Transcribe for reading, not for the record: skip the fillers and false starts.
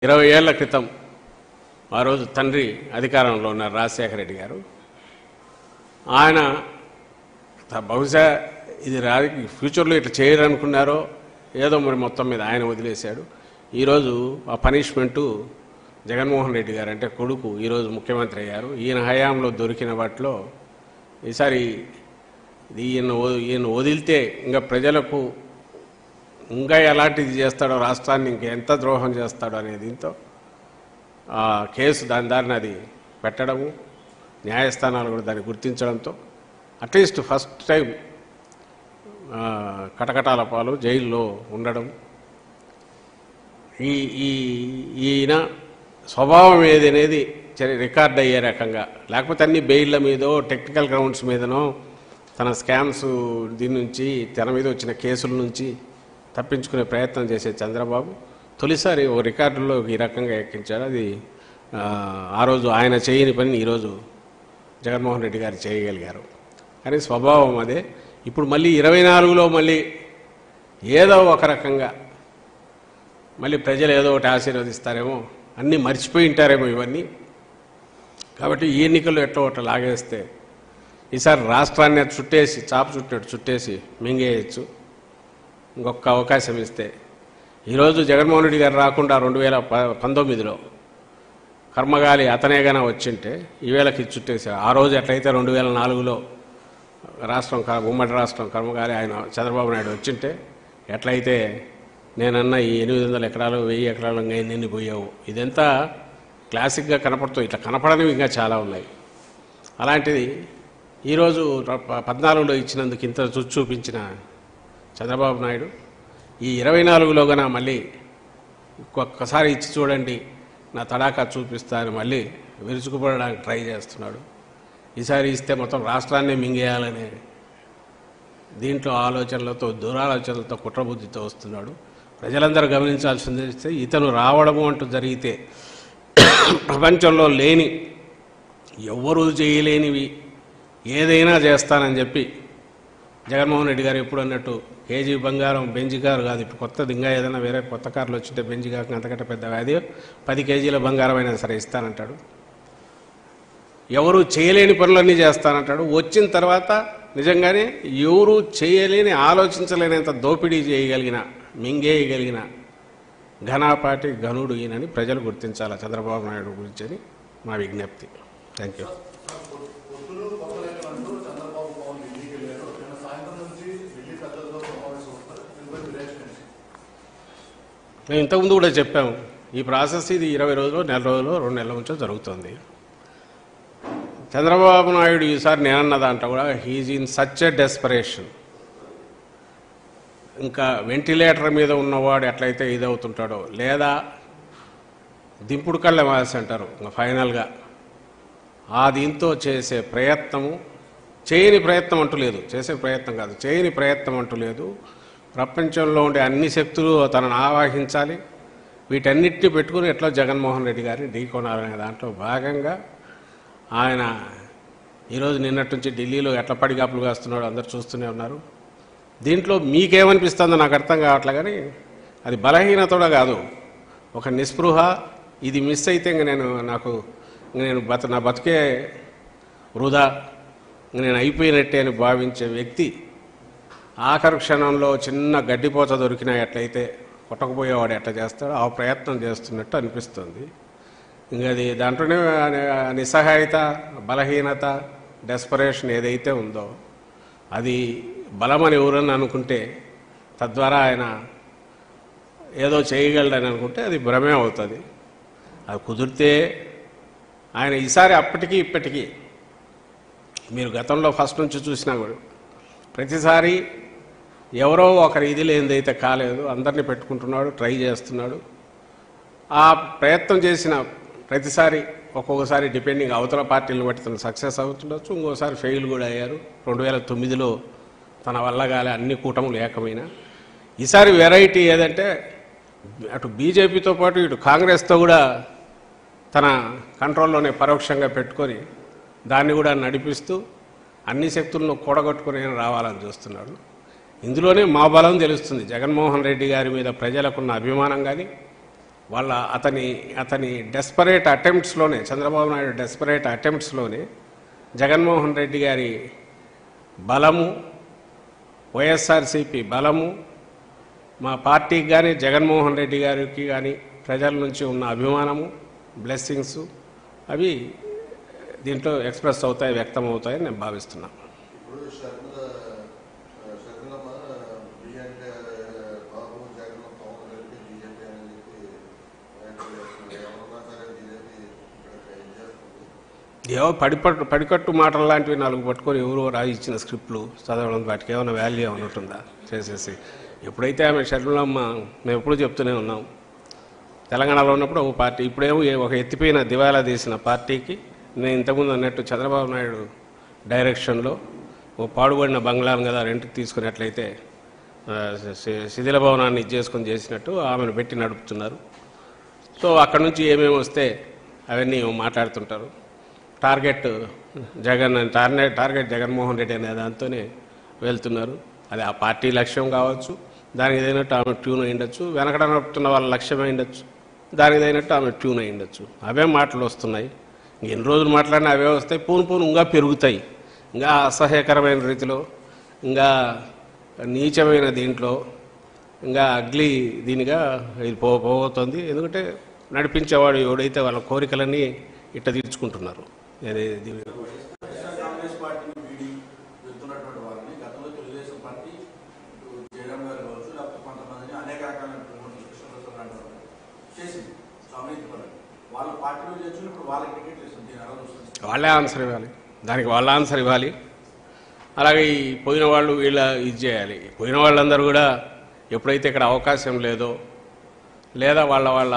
20 ఏళ్ల క్రితం ఆ రోజు తండ్రి అధికారంలో ఉన్న రాజశేఖర రెడ్డి గారు ఆయన బహుశా ఇది ఫ్యూచర్లో ఇట్లా చేయరనుకున్నారో ఏదో మరి మొత్తం మీద ఆయన వదిలేశాడు. ఈరోజు ఆ పనిష్మెంటు జగన్మోహన్ రెడ్డి గారు అంటే కొడుకు ఈరోజు ముఖ్యమంత్రి అయ్యారు. ఈయన హయాంలో దొరికిన వాటిలో ఈసారి ఈయన వదిలితే ఇంకా ప్రజలకు ఇంకా ఎలాంటిది చేస్తాడో, రాష్ట్రాన్ని ఇంకెంత ద్రోహం చేస్తాడో అనే దీంతో కేసు దారిని అది పెట్టడము, న్యాయస్థానాలు కూడా దాన్ని గుర్తించడంతో అట్లీస్ట్ ఫస్ట్ టైం కటకటాల పాలు జైల్లో ఉండడం, ఈయన స్వభావం ఏది అనేది రికార్డ్ అయ్యే రకంగా, లేకపోతే అన్ని బెయిల్ల మీదో టెక్నికల్ గ్రౌండ్స్ మీదనో తన స్కామ్స్ దీని నుంచి తన మీద వచ్చిన కేసుల నుంచి తప్పించుకునే ప్రయత్నం చేసే చంద్రబాబు తొలిసారి ఓ రికార్డులో ఈ రకంగా ఎక్కించాడు. అది ఆ రోజు ఆయన చేయని పని ఈరోజు జగన్మోహన్ రెడ్డి గారు చేయగలిగారు. కానీ స్వభావం అదే. ఇప్పుడు మళ్ళీ 24లో మళ్ళీ ఏదో ఒక రకంగా మళ్ళీ ప్రజలు ఏదో ఒకటి ఆశీర్వదిస్తారేమో, అన్నీ మర్చిపోయి ఉంటారేమో ఇవన్నీ. కాబట్టి ఈ ఎన్నికల్లో ఎట్టో ఒకటి లాగేస్తే ఈసారి రాష్ట్రాన్ని చుట్టేసి చాప చుట్టినట్టు చుట్టేసి మింగేయచ్చు. ఇంకొక అవకాశం ఇస్తే ఈరోజు జగన్మోహన్ రెడ్డి గారు రాకుండా 2019లో కర్మగాలి అతనేగానే వచ్చింటే ఈవేళకి చుట్టేసారు. ఆ రోజు ఎట్లయితే 2004లో రాష్ట్రం ఉమ్మడి రాష్ట్రం కర్మగాలి ఆయన చంద్రబాబు నాయుడు వచ్చింటే ఎట్లయితే నేనన్నా ఈ 800 ఎకరాలు 1000 ఎకరాలు ఎన్ని పోయావు, ఇదంతా క్లాసిక్గా కనపడుతుంది. ఇట్లా కనపడనివి ఇంకా చాలా ఉన్నాయి. అలాంటిది ఈరోజు 14లో ఇచ్చినందుకు ఇంత చూపించిన చంద్రబాబు నాయుడు ఈ 24లో గన మళ్ళీ ఒక్కసారి ఇచ్చి చూడండి, నా తడాకా చూపిస్తా అని మళ్ళీ విరుచుకుపడడానికి ట్రై చేస్తున్నాడు. ఈసారి ఇస్తే మొత్తం రాష్ట్రాన్నే మింగేయాలనే దీంట్లో ఆలోచనలతో, దురాలోచనలతో, కుట్రబుద్ధితో వస్తున్నాడు. ప్రజలందరూ గమనించాల్సింది ఇతను రావడము అంటూ జరిగితే ప్రపంచంలో లేని, ఎవ్వరూ చేయలేనివి ఏదైనా చేస్తానని చెప్పి జగన్మోహన్ రెడ్డి గారు ఎప్పుడు అన్నట్టు కేజీ బంగారం బెంజి కారు కాదు, ఇప్పుడు కొత్తది ఇంకా ఏదైనా వేరే కొత్త కార్లు వచ్చింటే బెంజి కాక అంతకంటే పెద్ద వ్యాధి 10 కేజీల బంగారం అయినా సరే ఇస్తానంటాడు. ఎవరు చేయలేని పనులన్నీ చేస్తానంటాడు. వచ్చిన తర్వాత నిజంగానే ఎవరు చేయలేని, ఆలోచించలేనంత దోపిడీ చేయగలిగిన, మింగేయగలిగిన ఘనాపాటి ఘనుడు ఈయనని ప్రజలు గుర్తించాలి చంద్రబాబు నాయుడు గురించి అని మా విజ్ఞప్తి. Thank you. మేము ఇంతకుముందు కూడా చెప్పాము, ఈ ప్రాసెస్ ఇది 20 రోజులు, నెల రోజులు, 2 నెలల నుంచో జరుగుతుంది. చంద్రబాబు నాయుడు ఈసారి నేనన్న దాంట్లో కూడా he's in such a desperation. ఇంకా వెంటిలేటర్ మీద ఉన్నవాడు ఎట్లయితే ఇదవుతుంటాడో, లేదా దింపుడు కళ్ళ మాసి అంటారు ఇంకా ఫైనల్గా ఆ దీంతో చేసే ప్రయత్నము, చేయని ప్రయత్నం అంటూ లేదు, చేసే ప్రయత్నం కాదు, చేయని ప్రయత్నం అంటూ లేదు. ప్రపంచంలో ఉండే అన్ని శక్తులు తనను ఆవాహించాలి, వీటన్నిటిని పెట్టుకుని ఎట్లా జగన్మోహన్ రెడ్డి గారిని ఢీకొనాలనే దాంట్లో భాగంగా ఆయన ఈరోజు నిన్నటి నుంచి ఢిల్లీలో ఎట్లా పడిగాపులు కాస్తున్నాడో అందరు చూస్తూనే ఉన్నారు. దీంట్లో మీకేమనిపిస్తుందో నాకు అర్థం కావట్లే, కానీ అది బలహీనత కాదు, ఒక నిస్పృహ. ఇది మిస్ అయితే ఇంక నేను నా బతికే వృధా, నేను అయిపోయినట్టే అని భావించే వ్యక్తి ఆఖరి క్షణంలో చిన్న గడ్డిపోత దొరికినా ఎట్లయితే కొట్టకపోయేవాడు ఎట్లా చేస్తాడో ఆ ప్రయత్నం చేస్తున్నట్టు అనిపిస్తుంది. ఇంకా అది దాంట్లోనే నిస్సహాయత, బలహీనత, డెస్పరేషన్ ఏదైతే ఉందో అది బలమని ఎవరని అనుకుంటే, తద్వారా ఆయన ఏదో చేయగలడని అనుకుంటే అది భ్రమే అవుతుంది. అది కుదిరితే ఆయన ఈసారి అప్పటికీ ఇప్పటికీ మీరు గతంలో ఫస్ట్ నుంచి చూసినా కూడా ప్రతిసారి ఎవరో ఒకరి ఇది లేనిదైతే కాలేదు, అందరినీ పెట్టుకుంటున్నాడు, ట్రై చేస్తున్నాడు. ఆ ప్రయత్నం చేసిన ప్రతిసారి ఒక్కొక్కసారి డిపెండింగ్ అవతల పార్టీలను బట్టి తను సక్సెస్ అవుతుండొచ్చు, ఇంకోసారి ఫెయిల్ కూడా అయ్యారు. 2009లో తన వల్ల కాలే, అన్ని కూటములు ఏకమైన. ఈసారి వెరైటీ ఏదంటే అటు బీజేపీతో పాటు ఇటు కాంగ్రెస్తో కూడా తన కంట్రోల్లోనే పరోక్షంగా పెట్టుకొని దాన్ని కూడా నడిపిస్తూ అన్ని శక్తులను కూడగొట్టుకుని రావాలని చూస్తున్నాడు. ఇందులోనే మా బలం తెలుస్తుంది. జగన్మోహన్ రెడ్డి గారి మీద ప్రజలకున్న అభిమానం కానీ, వాళ్ళ అతని డెస్పరేట్ అటెంప్ట్స్లోనే, చంద్రబాబు నాయుడు డెస్పరేట్ అటెంప్ట్స్లోనే జగన్మోహన్ రెడ్డి గారి బలము, వైఎస్ఆర్సీపీ బలము, మా పార్టీకి కానీ జగన్మోహన్ రెడ్డి గారికి కానీ ప్రజల నుంచి ఉన్న అభిమానము, బ్లెస్సింగ్స్ అవి దీంట్లో ఎక్స్ప్రెస్ అవుతాయి, వ్యక్తం అవుతాయని నేను భావిస్తున్నాను. ఏవో పడికట్టు మాటలు లాంటివి 4 పట్టుకొని ఎవరో రాయించిన స్క్రిప్ట్లు చదవడం, వాటికి ఏమైనా వాల్యూ ఏమైనా ఉంటుందా చేసేసి. ఎప్పుడైతే ఆమె షర్మిలమ్మ, మేము ఎప్పుడు చెప్తూనే ఉన్నాం, తెలంగాణలో ఉన్నప్పుడు ఒక పార్టీ, ఇప్పుడేమో ఒక ఎత్తిపోయిన దివాలా తీసిన పార్టీకి నేను ఇంతకుముందు అన్నట్టు చంద్రబాబు నాయుడు డైరెక్షన్లో ఓ పాడుబడిన బంగ్లాను కదా రెంట్కి తీసుకున్నట్లయితే శిథిల భవనాన్ని చేసుకొని చేసినట్టు ఆమెను పెట్టి నడుపుతున్నారు. సో అక్కడ నుంచి ఏమేమి వస్తే అవన్నీ మాట్లాడుతుంటారు. టార్గెట్ జగన్మోహన్ రెడ్డి అనే దాంతోనే వెళ్తున్నారు. అది ఆ పార్టీ లక్ష్యం కావచ్చు, దానికి తగినట్టు ఆమె ట్యూన్ అయి ఉండొచ్చు, వెనకడ నడుపుతున్న వాళ్ళ లక్ష్యం అయి ఉండొచ్చు, దానికి తగినట్టు ఆమె ట్యూన్ అయి ఉండొచ్చు. అవే మాటలు వస్తున్నాయి. ఎన్ని రోజులు మాట్లాడినా అవే వస్తాయి. పూను ఇంకా పెరుగుతాయి. ఇంకా అసహ్యకరమైన రీతిలో, ఇంకా నీచమైన దీంట్లో, ఇంకా అగ్లీ దీనిగా ఇది పోబోతుంది. ఎందుకంటే నడిపించేవాడు ఎవడైతే వాళ్ళ కోరికలన్నీ ఇట్ట తీర్చుకుంటున్నారు. వాళ్ళే ఆన్సర్ ఇవ్వాలి, దానికి వాళ్ళ ఆన్సర్ ఇవ్వాలి. అలాగే ఈ పోయిన వాళ్ళు వీళ్ళ ఇది చేయాలి. పోయిన వాళ్ళందరూ కూడా ఎప్పుడైతే ఇక్కడ అవకాశం లేదో, లేదా వాళ్ళ